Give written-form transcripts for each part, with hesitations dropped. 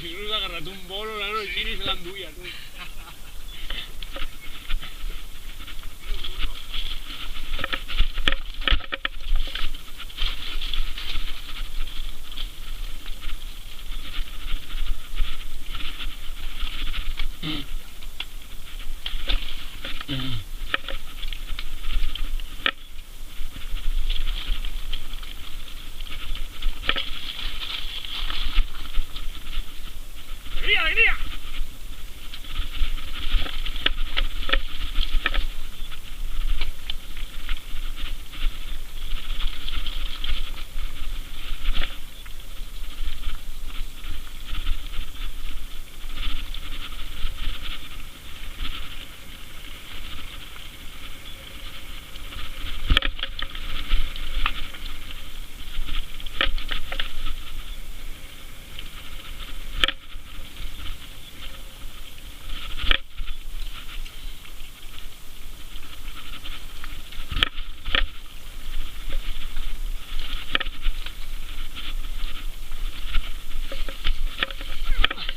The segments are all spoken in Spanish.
Y uno se agarra un bolo, claro, y tira y se la andulla, tú. ¡Alegría, alegría!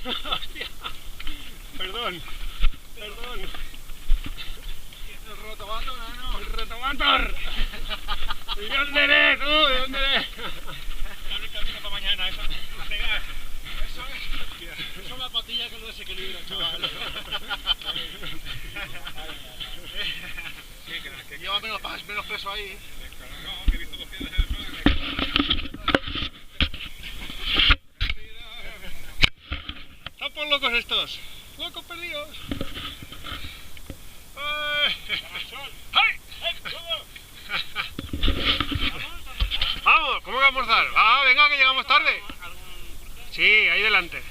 Hostia. Perdón. El rotobator, ¿no? El rotobator. ¿Y de dónde eres tú? ¿De dónde eres? Abre camino para mañana, eso. A pegar. Eso es la patilla que lo desequilibra, chaval. Sí, que lleva menos peso ahí. No, que he visto 200 de Están por locos estos. Locos perdidos. ¡Ay! Vamos, ¿cómo que vamos a almorzar? Ah, venga, que llegamos tarde. Sí, ahí delante.